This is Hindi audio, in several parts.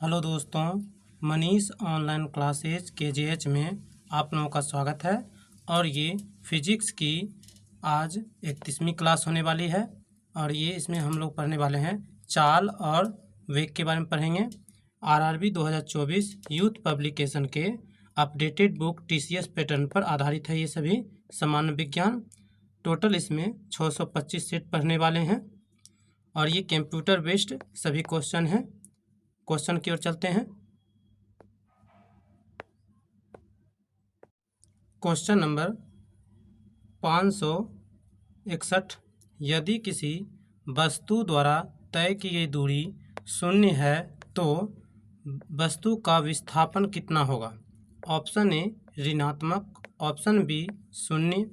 हेलो दोस्तों, मनीष ऑनलाइन क्लासेज KGH में आप लोगों का स्वागत है। और ये फिजिक्स की आज 31वीं क्लास होने वाली है और ये इसमें हम लोग पढ़ने वाले हैं चाल और वेग के बारे में पढ़ेंगे। RRB 2024 यूथ पब्लिकेशन के अपडेटेड बुक TCS पैटर्न पर आधारित है। ये सभी सामान्य विज्ञान, टोटल इसमें 625 सेट पढ़ने वाले हैं और ये कंप्यूटर बेस्ड सभी क्वेश्चन हैं। क्वेश्चन की ओर चलते हैं। क्वेश्चन नंबर 561, यदि किसी वस्तु द्वारा तय की गई दूरी 0 है तो वस्तु का विस्थापन कितना होगा? ऑप्शन ए ऋणात्मक, ऑप्शन बी 0,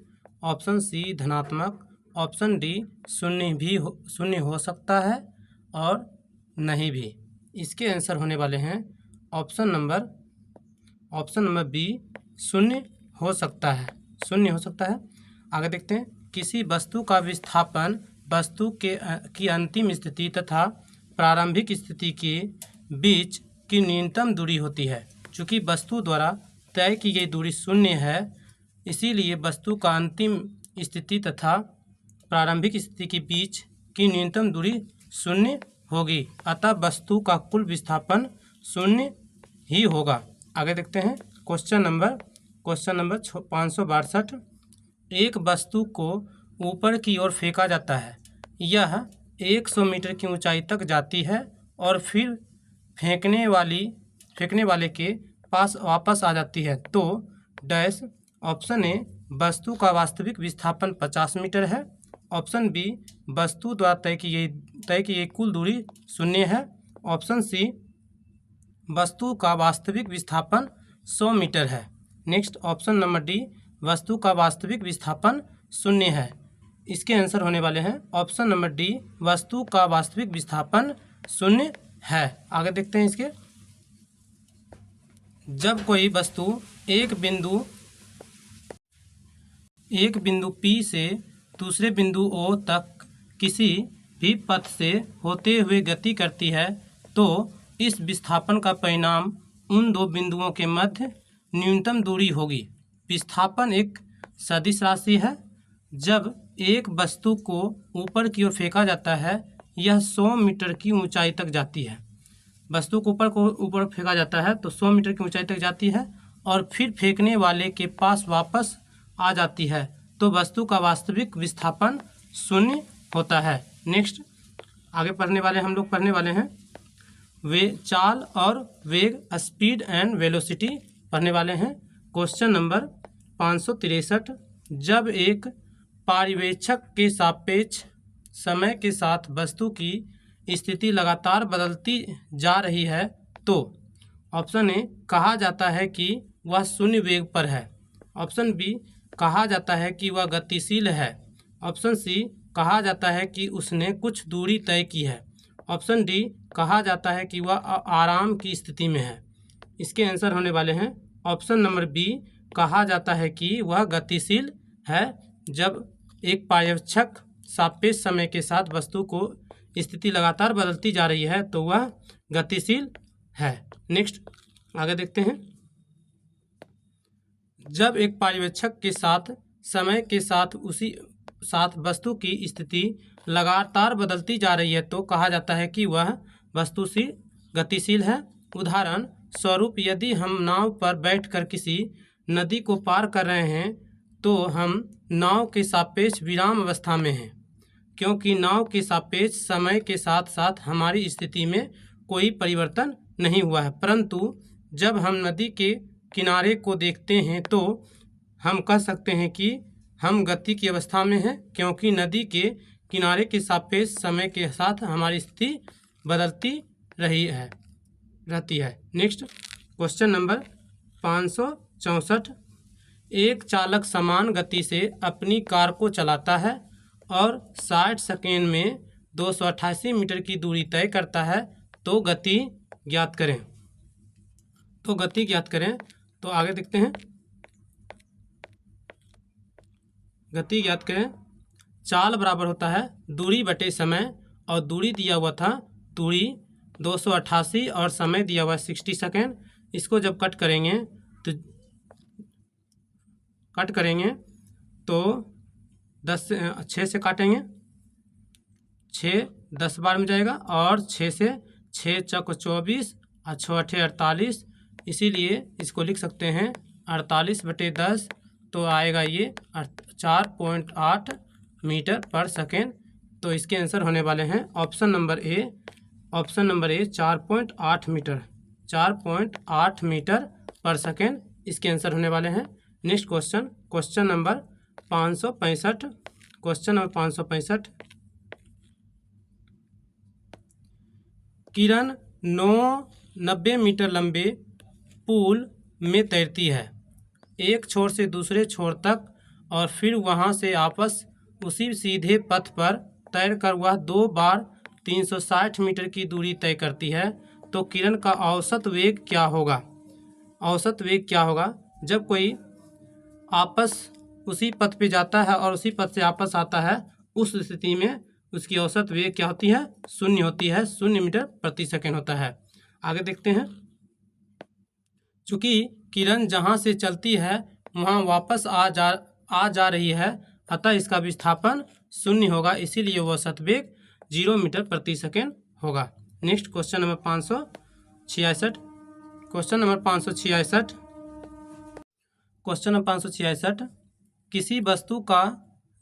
ऑप्शन सी धनात्मक, ऑप्शन डी 0 हो सकता है और नहीं भी। इसके आंसर होने वाले हैं ऑप्शन नंबर बी 0 हो सकता है। 0 हो सकता है। आगे देखते हैं। किसी वस्तु का विस्थापन वस्तु की अंतिम स्थिति तथा प्रारंभिक स्थिति के बीच की न्यूनतम दूरी होती है। चूँकि वस्तु द्वारा तय की गई दूरी 0 है, इसीलिए वस्तु का अंतिम स्थिति तथा प्रारंभिक स्थिति के बीच की न्यूनतम दूरी 0 होगी, अतः वस्तु का कुल विस्थापन 0 ही होगा। आगे देखते हैं। क्वेश्चन नंबर 562, एक वस्तु को ऊपर की ओर फेंका जाता है। यह 100 मीटर की ऊंचाई तक जाती है और फिर फेंकने वाले के पास वापस आ जाती है तो डैश। ऑप्शन ए वस्तु का वास्तविक विस्थापन 50 मीटर है, ऑप्शन बी वस्तु द्वारा तय की गई कुल दूरी 0 है, ऑप्शन सी वस्तु का वास्तविक विस्थापन 100 मीटर है। नेक्स्ट ऑप्शन नंबर डी वस्तु का वास्तविक विस्थापन 0 है। इसके आंसर होने वाले हैं ऑप्शन नंबर डी वस्तु का वास्तविक विस्थापन 0 है। आगे देखते हैं इसके। जब कोई वस्तु एक बिंदु P से दूसरे बिंदु O तक किसी भी पथ से होते हुए गति करती है तो इस विस्थापन का परिणाम उन दो बिंदुओं के मध्य न्यूनतम दूरी होगी। विस्थापन एक सदिश राशि है। जब एक वस्तु को ऊपर की ओर फेंका जाता है, यह 100 मीटर की ऊंचाई तक जाती है। वस्तु को ऊपर फेंका जाता है तो 100 मीटर की ऊंचाई तक जाती है और फिर फेंकने वाले के पास वापस आ जाती है तो वस्तु का वास्तविक विस्थापन 0 होता है। नेक्स्ट आगे हम लोग पढ़ने वाले हैं चाल और वेग, स्पीड एंड वेलोसिटी पढ़ने वाले हैं। क्वेश्चन नंबर 563, जब एक पर्यवेक्षक के सापेक्ष समय के साथ वस्तु की स्थिति लगातार बदलती जा रही है तो ऑप्शन ए कहा जाता है कि वह 0 वेग पर है, ऑप्शन बी कहा जाता है कि वह गतिशील है, ऑप्शन सी कहा जाता है कि उसने कुछ दूरी तय की है, ऑप्शन डी कहा जाता है कि वह आराम की स्थिति में है। इसके आंसर होने वाले हैं ऑप्शन नंबर बी कहा जाता है कि वह गतिशील है। जब एक पर्यवेक्षक सापेक्ष समय के साथ वस्तु को स्थिति लगातार बदलती जा रही है तो वह गतिशील है। नेक्स्ट आगे देखते हैं। जब एक पर्यवेक्षक के साथ समय के साथ वस्तु की स्थिति लगातार बदलती जा रही है तो कहा जाता है कि वह वस्तु गतिशील है। उदाहरण स्वरूप, यदि हम नाव पर बैठकर किसी नदी को पार कर रहे हैं तो हम नाव के सापेक्ष विराम अवस्था में हैं, क्योंकि नाव के सापेक्ष समय के साथ साथ हमारी स्थिति में कोई परिवर्तन नहीं हुआ है। परंतु जब हम नदी के किनारे को देखते हैं तो हम कह सकते हैं कि हम गति की अवस्था में हैं, क्योंकि नदी के किनारे के सापेक्ष समय के साथ हमारी स्थिति बदलती रहती है। नेक्स्ट क्वेश्चन नंबर 564, एक चालक समान गति से अपनी कार को चलाता है और 60 सेकेंड में 288 मीटर की दूरी तय करता है तो गति ज्ञात करें। तो आगे देखते हैं। गति ज्ञात करें। चाल बराबर होता है दूरी बटे समय और दूरी दिया हुआ था, दूरी 288 और समय दिया हुआ है 60 सेकेंड। इसको जब कट करेंगे तो 6 से काटेंगे, 6 10 बार में जाएगा, और 6 से 6 चौक 24 और 6 अठे 48, इसीलिए इसको लिख सकते हैं 48/10। तो आएगा ये 4.8 मीटर पर सेकेंड। तो इसके आंसर होने वाले हैं option number A 4.8 metre, 4.8 metre per second इसके आंसर होने वाले हैं। Next question number 565। Kiran 90 metre लंबे पूल में तैरती है, एक छोर से दूसरे छोर तक, और फिर वहां से वापस उसी सीधे पथ पर तैरकर वह 2 बार 360 मीटर की दूरी तय करती है। तो किरण का औसत वेग क्या होगा? जब कोई आपस उसी पथ पे जाता है और उसी पथ से वापस आता है, उस स्थिति में उसकी औसत वेग क्या होती है? 0 होती है, 0 मीटर प्रति सेकेंड होता है। आगे देखते हैं। चूँकि किरण जहाँ से चलती है वहाँ वापस आ जा रही है, अतः इसका विस्थापन 0 होगा, इसीलिए वह औसत वेग 0 मीटर प्रति सेकेंड होगा। Next question number 566। Question number 566। किसी वस्तु का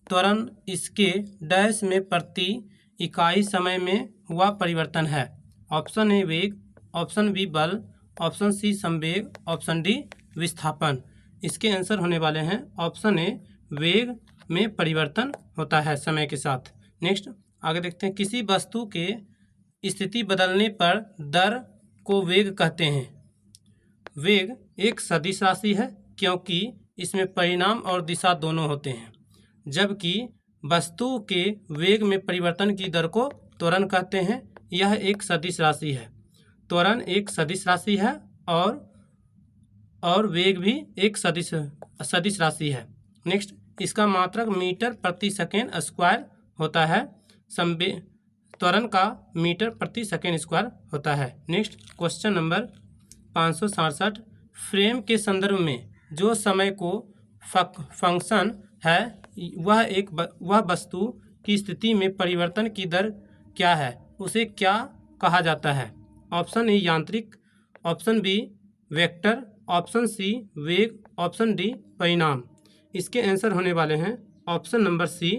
त्वरण इसके डैश में प्रति इकाई समय में हुआ परिवर्तन है। ऑप्शन ए वेग, ऑप्शन बी बल, ऑप्शन सी संवेग, ऑप्शन डी विस्थापन। इसके आंसर होने वाले हैं ऑप्शन ए वेग में परिवर्तन होता है समय के साथ। नेक्स्ट आगे देखते हैं। किसी वस्तु के स्थिति बदलने पर दर को वेग कहते हैं। वेग एक सदिश राशि है क्योंकि इसमें परिमाण और दिशा दोनों होते हैं, जबकि वस्तु के वेग में परिवर्तन की दर को त्वरण कहते हैं। यह एक सदिश राशि है। त्वरण एक सदिश राशि है और वेग भी एक सदिश राशि है। नेक्स्ट इसका मात्रक मीटर प्रति सेकेंड स्क्वायर होता है। त्वरण का मीटर प्रति सेकेंड स्क्वायर होता है। Next question number 567। फ्रेम के संदर्भ में जो समय को फंक्शन है वह वस्तु की स्थिति में परिवर्तन की दर क्या है, उसे क्या कहा जाता है? ऑप्शन ए यांत्रिक, option B vector, option C वेग, ऑप्शन डी परिमाण। इसके आंसर होने वाले हैं ऑप्शन नंबर सी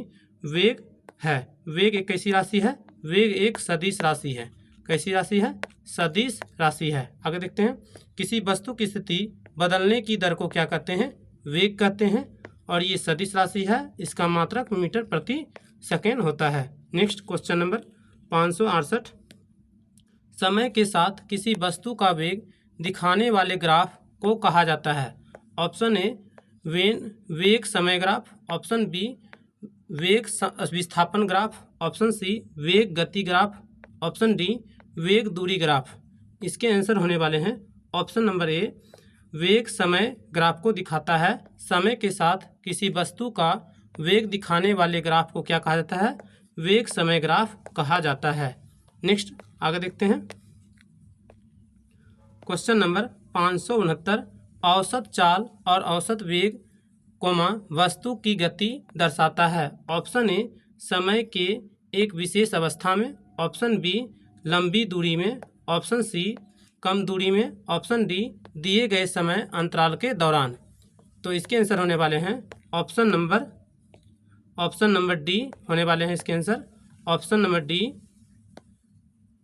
वेग है। वेग एक कैसी राशि है? वेग एक सदिश राशि है। कैसी राशि है? सदिश राशि है। आगे देखते हैं। किसी वस्तु की स्थिति बदलने की दर को क्या कहते हैं? वेग कहते हैं, और ये सदिश राशि है। इसका मात्रक मीटर प्रति सेकेंड होता है। Next question number 568। समय के साथ किसी वस्तु का वेग दिखाने वाले ग्राफ को कहा जाता है। ऑप्शन ए वेग समय ग्राफ, ऑप्शन बी वेग विस्थापन ग्राफ, ऑप्शन सी वेग गति ग्राफ, ऑप्शन डी वेग दूरी ग्राफ। इसके आंसर होने वाले हैं ऑप्शन नंबर ए वेग समय ग्राफ को दिखाता है। समय के साथ किसी वस्तु का वेग दिखाने वाले ग्राफ को क्या कहा जाता है? वेग समय ग्राफ कहा जाता है। नेक्स्ट आगे देखते हैं। Question number 569। औसत चाल और औसत वेग वस्तु की गति दर्शाता है। ऑप्शन ए समय के एक विशेष अवस्था में, ऑप्शन बी लंबी दूरी में, ऑप्शन सी कम दूरी में, ऑप्शन डी दिए गए समय अंतराल के दौरान। तो इसके आंसर होने वाले हैं ऑप्शन नंबर डी होने वाले हैं इसके आंसर। ऑप्शन नंबर डी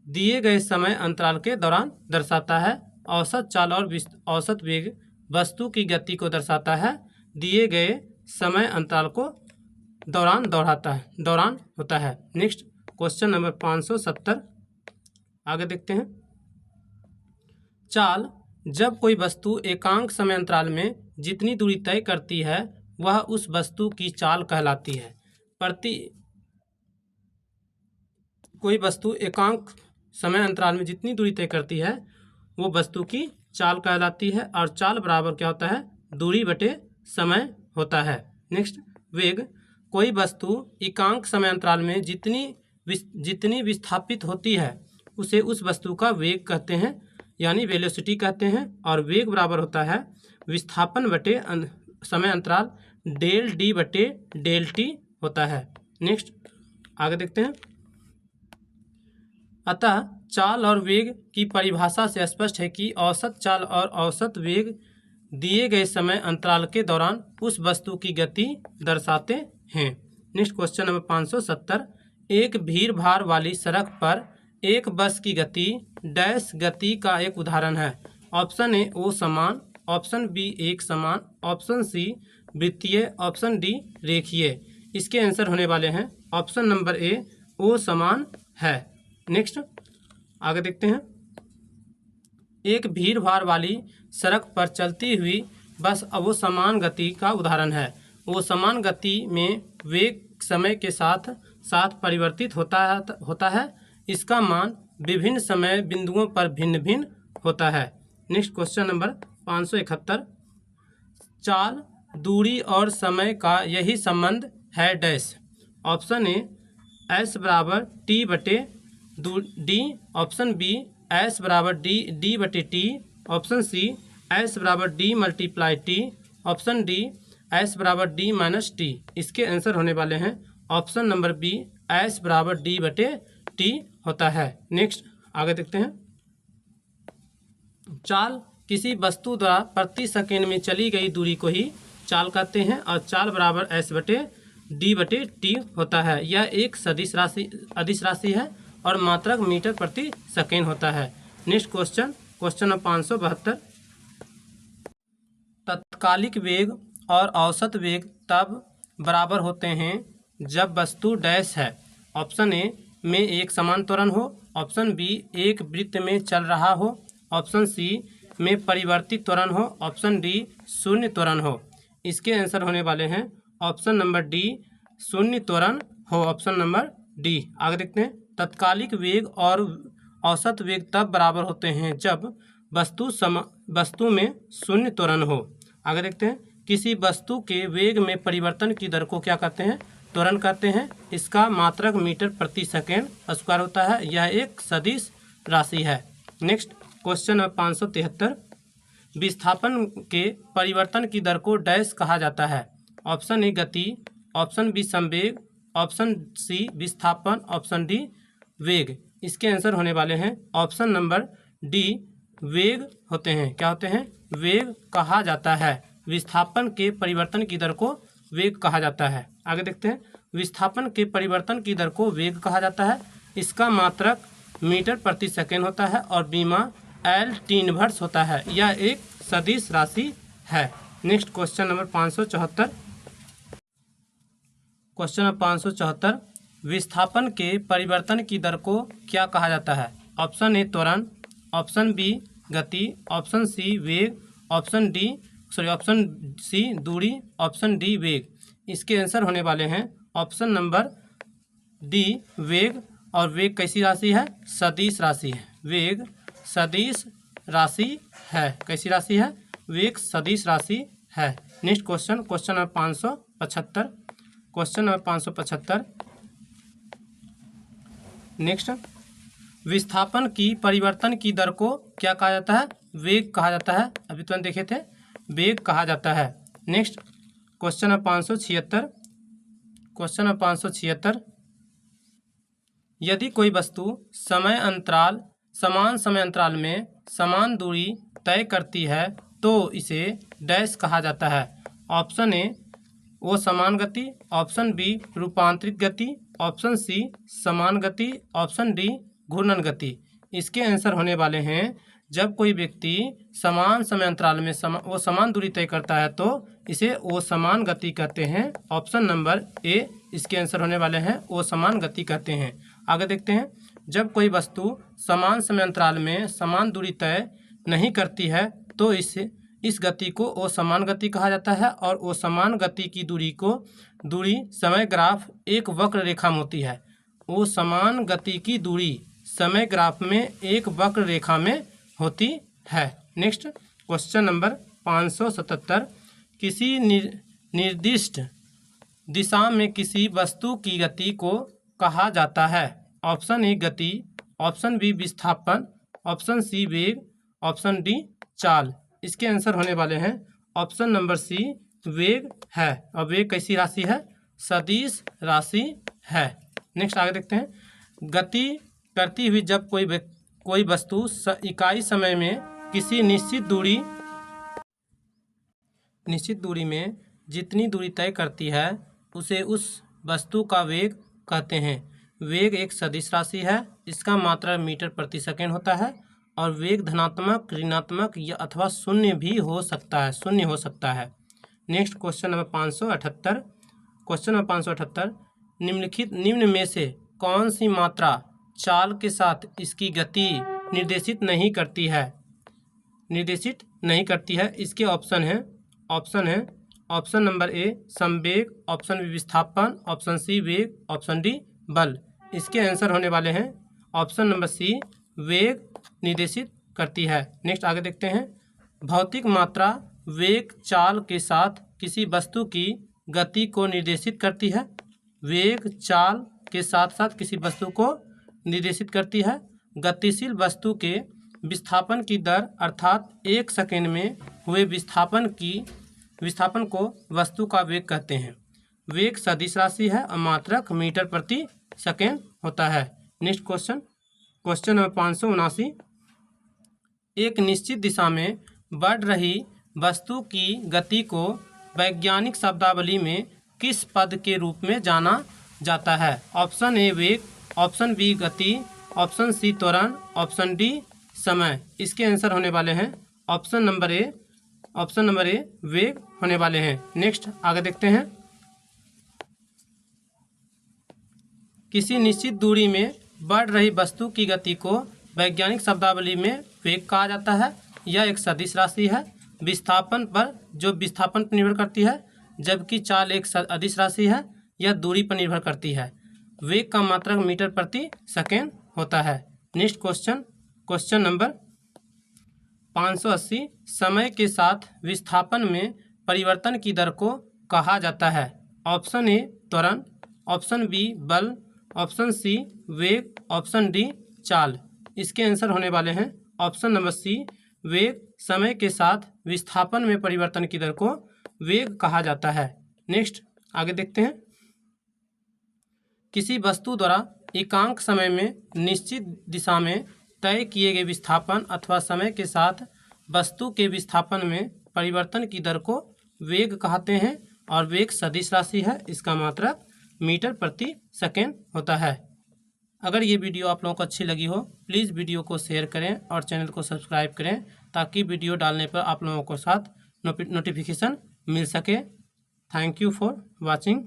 दिए गए समय अंतराल के दौरान दर्शाता है। औसत चाल और औसत वेग वस्तु की गति को दर्शाता है, दिए गए समय अंतराल को दौरान होता है। Next question number 570। आगे देखते हैं। चाल जब कोई वस्तु एकांक समय अंतराल में जितनी दूरी तय करती है वह उस वस्तु की चाल कहलाती है। कोई वस्तु एकांक समय अंतराल में जितनी दूरी तय करती है वो वस्तु की चाल कहलाती है, और चाल बराबर क्या होता है? दूरी बटे समय होता है। नेक्स्ट वेग कोई वस्तु एकांक समय अंतराल में जितनी विस्थापित होती है उसे उस वस्तु का वेग कहते हैं, यानी वेलोसिटी कहते हैं। और वेग बराबर होता है विस्थापन बटे समय अंतराल डेल डी बटे डेल टी होता है। नेक्स्ट आगे देखते हैं। अतः चाल और वेग की परिभाषा से स्पष्ट है कि औसत चाल और औसत वेग दिए गए समय अंतराल के दौरान उस वस्तु की गति दर्शाते हैं। Next question number 570। एक भीड़ भाड़ वाली सड़क पर एक बस की गति डैश गति का एक उदाहरण है। ऑप्शन ए ओ समान, ऑप्शन बी एक समान, ऑप्शन सी वृत्तीय, ऑप्शन डी रेखीय। इसके आंसर होने वाले हैं ऑप्शन नंबर ए ओ समान है। नेक्स्ट आगे देखते हैं। एक भीड़ भाड़ वाली सड़क पर चलती हुई बस वो समान गति का उदाहरण है। वो समान गति में वेग समय के साथ साथ परिवर्तित होता है। इसका मान विभिन्न समय बिंदुओं पर भिन्न भिन्न होता है। Next question number 571। चाल, दूरी और समय का यही संबंध है डैश। ऑप्शन ए एस बराबर टी बटे डी, ऑप्शन बी एस बराबर डी बटे टी, ऑप्शन सी एस बराबर D multiply T, option D S बराबर डी माइनस टी। इसके आंसर होने वाले हैं ऑप्शन नंबर बी एस बराबर डी बटे टी होता है। नेक्स्ट आगे देखते हैं। चाल किसी वस्तु द्वारा प्रति सेकेंड में चली गई दूरी को ही चाल कहते हैं और चाल बराबर एस बटे टी होता है। यह एक अदिश राशि है और मात्रक मीटर प्रति सेकेंड होता है। Next question number 572। तत्कालिक वेग और औसत वेग तब बराबर होते हैं जब वस्तु डैश है। ऑप्शन ए में एक समान त्वरण हो, ऑप्शन बी एक वृत्त में चल रहा हो, ऑप्शन सी में परिवर्तित त्वरण हो, ऑप्शन डी शून्य त्वरण हो। इसके आंसर होने वाले हैं ऑप्शन नंबर डी शून्य त्वरण हो, ऑप्शन नंबर डी। आगे देखते हैं। तत्कालिक वेग और औसत वेग तब बराबर होते हैं जब वस्तु में शून्य त्वरण हो। आगे देखते हैं। किसी वस्तु के वेग में परिवर्तन की दर को क्या कहते हैं? त्वरण कहते हैं। इसका मात्रक मीटर प्रति सेकेंड स्क्वायर होता है। यह एक सदिश राशि है। Next question number 573। विस्थापन के परिवर्तन की दर को डैश कहा जाता है। ऑप्शन ए गति, ऑप्शन बी संवेग, ऑप्शन सी विस्थापन, ऑप्शन डी वेग। इसके आंसर होने वाले हैं ऑप्शन नंबर डी वेग होते हैं। क्या होते हैं? वेग कहा जाता है। विस्थापन के परिवर्तन की दर को वेग कहा जाता है। आगे देखते हैं। विस्थापन के परिवर्तन की दर को वेग कहा जाता है। इसका मात्रक मीटर प्रति सेकेंड होता है और बीमा एल टी इनवर्स होता है। यह एक सदिश राशि है। Next question number 574। Question number 574। विस्थापन के परिवर्तन की दर को क्या कहा जाता है? ऑप्शन ए त्वरण, ऑप्शन बी गति, ऑप्शन सी वेग, ऑप्शन सी दूरी, ऑप्शन डी वेग। इसके आंसर होने वाले हैं ऑप्शन नंबर डी वेग। और वेग कैसी राशि है? सदिश राशि है। वेग सदिश राशि है। कैसी राशि है? वेग सदिश राशि है। Next question number 575। Question number 575। Next, विस्थापन की परिवर्तन की दर को क्या कहा जाता है? वेग कहा जाता है। अभी तो हम देखे थे, वेग कहा जाता है। Next question number 576। Question number 576। यदि कोई वस्तु समान समय अंतराल में समान दूरी तय करती है तो इसे डैश कहा जाता है। ऑप्शन ए वो समान गति, ऑप्शन बी रूपांतरित गति, ऑप्शन सी समान गति, ऑप्शन डी घूर्णन गति। इसके आंसर होने वाले हैं जब कोई व्यक्ति समान समय अंतराल में वो समान दूरी तय करता है तो इसे वो समान गति कहते हैं। ऑप्शन नंबर ए इसके आंसर होने वाले हैं वो समान गति कहते हैं। आगे देखते हैं। जब कोई वस्तु समान समय अंतराल में समान दूरी तय नहीं करती है तो इस गति को असमान गति कहा जाता है। और असमान गति की दूरी समय ग्राफ एक वक्र रेखा में होती है। असमान गति की दूरी समय ग्राफ में एक वक्र रेखा में होती है। Next question number 577। किसी निर्दिष्ट दिशा में किसी वस्तु की गति को कहा जाता है। ऑप्शन ए गति, ऑप्शन बी विस्थापन, ऑप्शन सी वेग, ऑप्शन डी चाल। इसके आंसर होने वाले हैं ऑप्शन नंबर सी वेग है। और वेग कैसी राशि है? सदिश राशि है। नेक्स्ट आगे देखते हैं, गति करती हुई जब कोई वस्तु इकाई समय में किसी निश्चित दूरी में जितनी दूरी तय करती है उसे उस वस्तु का वेग कहते हैं। वेग एक सदिश राशि है, इसका मात्रा मीटर प्रति सेकंड होता है और वेग धनात्मक, ऋणात्मक या अथवा शून्य भी हो सकता है, next question number 578। Question number 578, निम्न में से कौन सी मात्रा चाल के साथ इसकी गति निर्देशित नहीं करती है? इसके ऑप्शन है ऑप्शन नंबर ए संवेग, ऑप्शन बी विस्थापन, ऑप्शन सी वेग, ऑप्शन डी बल। इसके आंसर होने वाले हैं ऑप्शन नंबर सी वेग निर्देशित करती है। नेक्स्ट आगे देखते हैं, भौतिक मात्रा वेग चाल के साथ किसी वस्तु की गति को निर्देशित करती है। वेग चाल के साथ साथ किसी वस्तु को निर्देशित करती है। गतिशील वस्तु के विस्थापन की दर अर्थात 1 सेकंड में हुए विस्थापन को वस्तु का वेग कहते हैं। वेग सदिश राशि है और मात्रक मीटर प्रति सेकंड होता है। नेक्स्ट क्वेश्चन नंबर 579, एक निश्चित दिशा में बढ़ रही वस्तु की गति को वैज्ञानिक शब्दावली में किस पद के रूप में जाना जाता है? ऑप्शन ए वेग, ऑप्शन बी गति, ऑप्शन सी त्वरण, ऑप्शन डी समय। इसके आंसर होने वाले हैं ऑप्शन नंबर ए वेग होने वाले हैं। नेक्स्ट आगे देखते हैं, किसी निश्चित दूरी में बढ़ रही वस्तु की गति को वैज्ञानिक शब्दावली में वेग कहा जाता है। यह एक सदिश राशि है, विस्थापन पर निर्भर करती है, जबकि चाल एक अदिश राशि है, यह दूरी पर निर्भर करती है। वेग का मात्रक मीटर प्रति सेकंड होता है। नेक्स्ट क्वेश्चन नंबर 580, समय के साथ विस्थापन में परिवर्तन की दर को कहा जाता है। ऑप्शन ए त्वरण, ऑप्शन बी बल, ऑप्शन सी वेग, ऑप्शन डी चाल। इसके आंसर होने वाले हैं ऑप्शन नंबर सी वेग। समय के साथ विस्थापन में परिवर्तन की दर को वेग कहा जाता है। नेक्स्ट आगे देखते हैं, किसी वस्तु द्वारा एकांक समय में निश्चित दिशा में तय किए गए विस्थापन अथवा समय के साथ वस्तु के विस्थापन में परिवर्तन की दर को वेग कहते हैं और वेग सदिश राशि है, इसका मात्रक मीटर प्रति सेकंड होता है। अगर ये वीडियो आप लोगों को अच्छी लगी हो प्लीज़ वीडियो को शेयर करें और चैनल को सब्सक्राइब करें ताकि वीडियो डालने पर आप लोगों को साथ नोटिफिकेशन मिल सके। Thank you for watching.